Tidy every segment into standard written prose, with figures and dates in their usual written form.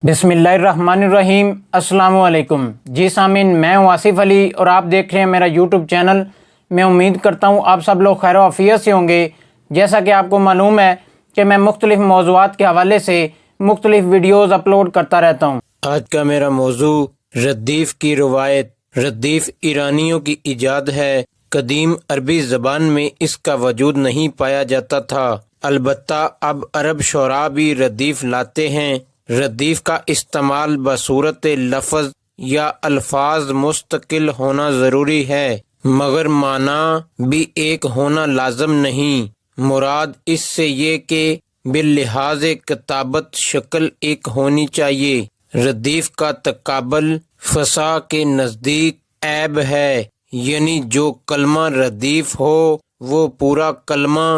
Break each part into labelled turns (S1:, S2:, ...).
S1: بسم اللہ الرحمن الرحیم۔ السلام علیکم جی سامعین، میں ہوں آصف علی اور آپ دیکھ رہے ہیں میرا یوٹیوب چینل۔ میں امید کرتا ہوں آپ سب لوگ خیر و عافیت سے ہوں گے۔ جیسا کہ آپ کو معلوم ہے کہ میں مختلف موضوعات کے حوالے سے مختلف ویڈیوز اپلوڈ کرتا رہتا ہوں۔
S2: آج کا میرا موضوع ردیف کی روایت۔ ردیف ایرانیوں کی ایجاد ہے۔ قدیم عربی زبان میں اس کا وجود نہیں پایا جاتا تھا، البتہ اب عرب شعراء بھی ردیف لاتے ہیں۔ ردیف کا استعمال بصورت لفظ یا الفاظ مستقل ہونا ضروری ہے، مگر معنی بھی ایک ہونا لازم نہیں۔ مراد اس سے یہ کہ باللحاظ کتابت شکل ایک ہونی چاہیے۔ ردیف کا تقابل فصاح کے نزدیک عیب ہے، یعنی جو کلمہ ردیف ہو وہ پورا کلمہ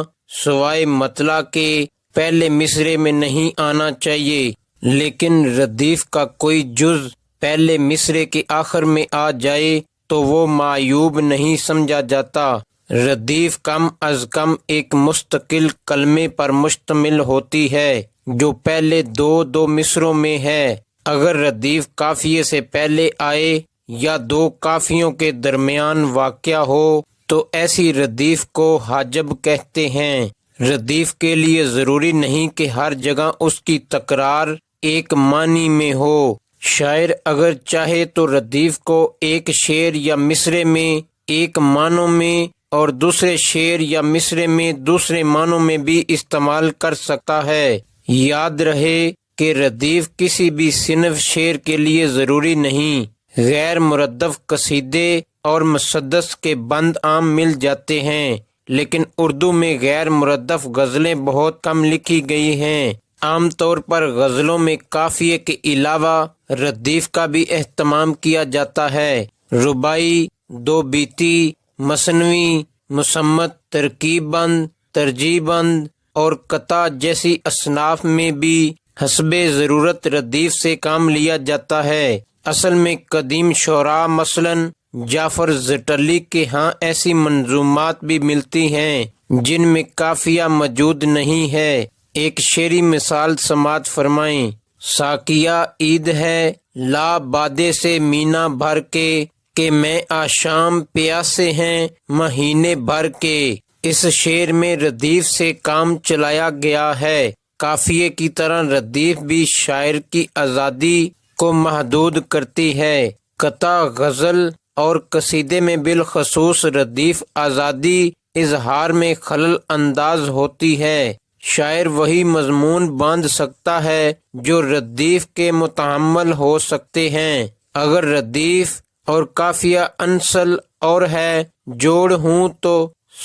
S2: سوائے مطلع کے پہلے مصرعے میں نہیں آنا چاہیے، لیکن ردیف کا کوئی جز پہلے مصرعے کے آخر میں آ جائے تو وہ معیوب نہیں سمجھا جاتا۔ ردیف کم از کم ایک مستقل کلمے پر مشتمل ہوتی ہے جو پہلے دو مصروں میں ہے۔ اگر ردیف قافیے سے پہلے آئے یا دو قافیوں کے درمیان واقع ہو تو ایسی ردیف کو حاجب کہتے ہیں۔ ردیف کے لیے ضروری نہیں کہ ہر جگہ اس کی تکرار ایک معنی میں ہو۔ شاعر اگر چاہے تو ردیف کو ایک شعر یا مصرعے میں ایک معنوں میں اور دوسرے شعر یا مصرعے میں دوسرے معنوں میں بھی استعمال کر سکتا ہے۔ یاد رہے کہ ردیف کسی بھی صنف شعر کے لیے ضروری نہیں۔ غیر مردف قصیدے اور مسدس کے بند عام مل جاتے ہیں، لیکن اردو میں غیر مردف غزلیں بہت کم لکھی گئی ہیں۔ عام طور پر غزلوں میں قافیے کے علاوہ ردیف کا بھی اہتمام کیا جاتا ہے۔ رباعی، دو بیتی، مثنوی، مصمت، ترکیب بند، ترجیع بند اور قطع جیسی اصناف میں بھی حسب ضرورت ردیف سے کام لیا جاتا ہے۔ اصل میں قدیم شعراء مثلاً جعفر زٹلی کے ہاں ایسی منظومات بھی ملتی ہیں جن میں قافیہ موجود نہیں ہے۔ ایک شعری مثال سماعت فرمائیں۔ ساقیہ عید ہے لا بادے سے مینا بھر کے، کہ میں آشام پیاسے ہیں مہینے بھر کے۔ اس شعر میں ردیف سے کام چلایا گیا ہے۔ قافیے کی طرح ردیف بھی شاعر کی آزادی کو محدود کرتی ہے۔ قطع غزل اور قصیدے میں بالخصوص ردیف آزادی اظہار میں خلل انداز ہوتی ہے۔ شاعر وہی مضمون باندھ سکتا ہے جو ردیف کے متحمل ہو سکتے ہیں۔ اگر ردیف اور قافیہ انسل اور ہے جوڑ ہوں تو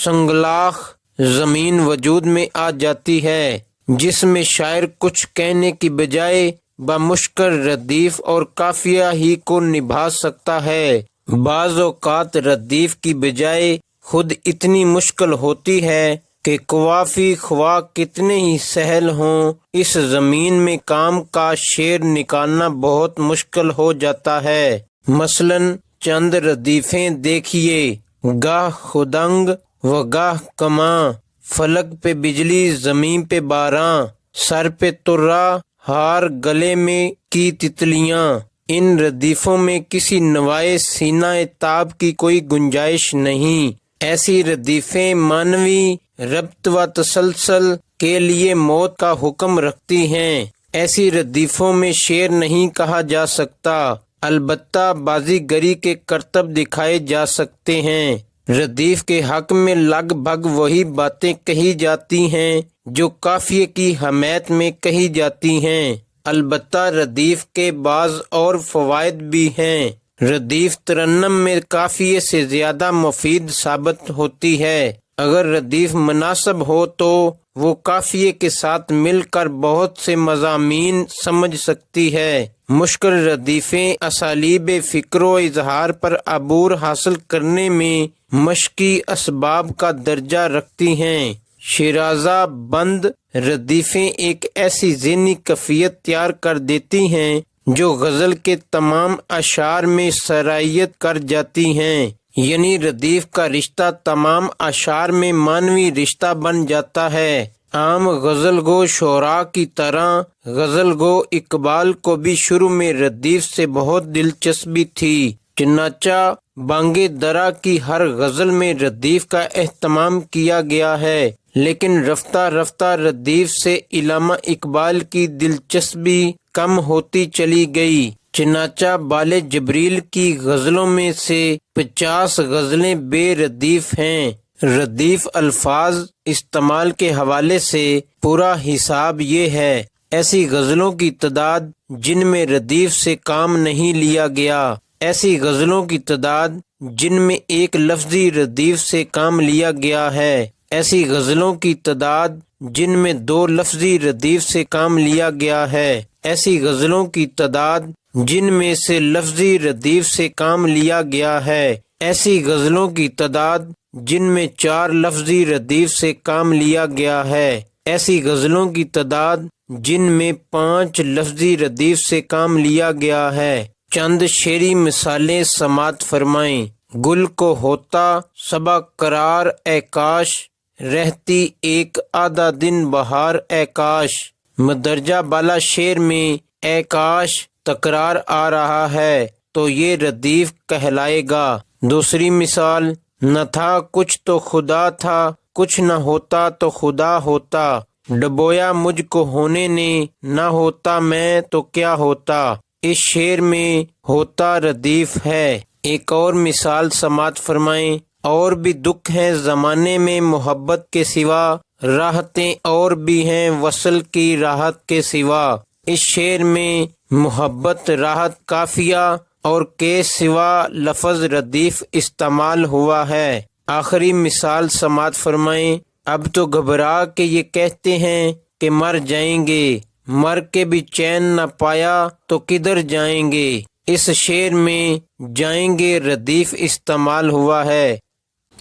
S2: سنگلاخ زمین وجود میں آ جاتی ہے، جس میں شاعر کچھ کہنے کی بجائے بمشکل ردیف اور قافیہ ہی کو نبھا سکتا ہے۔ بعض اوقات ردیف کی بجائے خود اتنی مشکل ہوتی ہے کہ قوافی خواہ کتنے ہی سہل ہوں، اس زمین میں کام کا شعر نکالنا بہت مشکل ہو جاتا ہے۔ مثلاً چند ردیفیں دیکھیے۔ گاہ خدنگ و گاہ کماں، فلک پہ بجلی زمین پہ باراں، سر پہ ترا ہار گلے میں کی تتلیاں۔ ان ردیفوں میں کسی نوائے سینہ تاب کی کوئی گنجائش نہیں۔ ایسی ردیفیں معنوی ربط و تسلسل کے لیے موت کا حکم رکھتی ہیں۔ ایسی ردیفوں میں شعر نہیں کہا جا سکتا، البتہ بازیگری کے کرتب دکھائے جا سکتے ہیں۔ ردیف کے حق میں لگ بھگ وہی باتیں کہی جاتی ہیں جو قافیے کی حمایت میں کہی جاتی ہیں، البتہ ردیف کے بعض اور فوائد بھی ہیں۔ ردیف ترنم میں قافیے سے زیادہ مفید ثابت ہوتی ہے۔ اگر ردیف مناسب ہو تو وہ قافیے کے ساتھ مل کر بہت سے مضامین سمجھ سکتی ہے۔ مشکل ردیفیں اسالیب فکر و اظہار پر عبور حاصل کرنے میں مشقی اسباب کا درجہ رکھتی ہیں۔ شیرازہ بند ردیفیں ایک ایسی ذہنی کیفیت تیار کر دیتی ہیں جو غزل کے تمام اشعار میں سرائیت کر جاتی ہیں، یعنی ردیف کا رشتہ تمام اشعار میں معنوی رشتہ بن جاتا ہے۔ عام غزل گو شعراء کی طرح غزل گو اقبال کو بھی شروع میں ردیف سے بہت دلچسپی تھی، چنانچہ بانگ درا کی ہر غزل میں ردیف کا اہتمام کیا گیا ہے، لیکن رفتہ رفتہ ردیف سے علامہ اقبال کی دلچسپی کم ہوتی چلی گئی، چنانچہ بال جبریل کی غزلوں میں سے 50 غزلیں بے ردیف ہیں۔ ردیف الفاظ استعمال کے حوالے سے پورا حساب یہ ہے، ایسی غزلوں کی تعداد جن میں ردیف سے کام نہیں لیا گیا، ایسی غزلوں کی تعداد جن میں ایک لفظی ردیف سے کام لیا گیا ہے، ایسی غزلوں کی تعداد جن میں 2 لفظی ردیف سے کام لیا گیا ہے، ایسی غزلوں کی تعداد جن میں سے لفظی ردیف سے کام لیا گیا ہے، ایسی غزلوں کی تعداد جن میں 4 لفظی ردیف سے کام لیا گیا ہے، ایسی غزلوں کی تعداد جن میں 5 لفظی ردیف سے کام لیا گیا ہے۔ چند شعری مثالیں سماعت فرمائیں۔ گل کو ہوتا صبا قرار اے کاش، رہتی ایک آدھا دن بہار اے کاش۔ مدرجہ بالا شعر میں اے کاش تکرار آ رہا ہے تو یہ ردیف کہلائے گا۔ دوسری مثال، نہ تھا کچھ تو خدا تھا، کچھ نہ ہوتا تو خدا ہوتا، ڈبویا مجھ کو ہونے نے، نہ ہوتا میں تو کیا ہوتا۔ اس شعر میں ہوتا ردیف ہے۔ ایک اور مثال سماعت فرمائیں۔ اور بھی دکھ ہیں زمانے میں محبت کے سوا، راحتیں اور بھی ہیں وصل کی راحت کے سوا۔ اس شعر میں محبت، راحت، قافیہ اور کے سوا لفظ ردیف استعمال ہوا ہے۔ آخری مثال سماعت فرمائیں۔ اب تو گھبرا کے یہ کہتے ہیں کہ مر جائیں گے، مر کے بھی چین نہ پایا تو کدھر جائیں گے۔ اس شعر میں جائیں گے ردیف استعمال ہوا ہے۔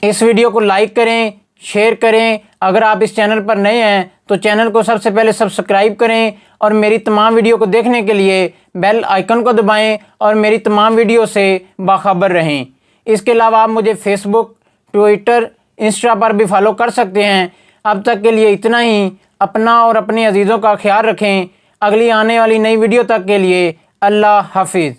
S1: اس ویڈیو کو لائک کریں، شیئر کریں۔ اگر آپ اس چینل پر نئے ہیں تو چینل کو سب سے پہلے سبسکرائب کریں اور میری تمام ویڈیو کو دیکھنے کے لیے بیل آئیکن کو دبائیں اور میری تمام ویڈیو سے باخبر رہیں۔ اس کے علاوہ آپ مجھے فیس بک، ٹویٹر، انسٹا پر بھی فالو کر سکتے ہیں۔ اب تک کے لیے اتنا ہی۔ اپنا اور اپنے عزیزوں کا خیال رکھیں۔ اگلی آنے والی نئی ویڈیو تک کے لیے اللہ حافظ۔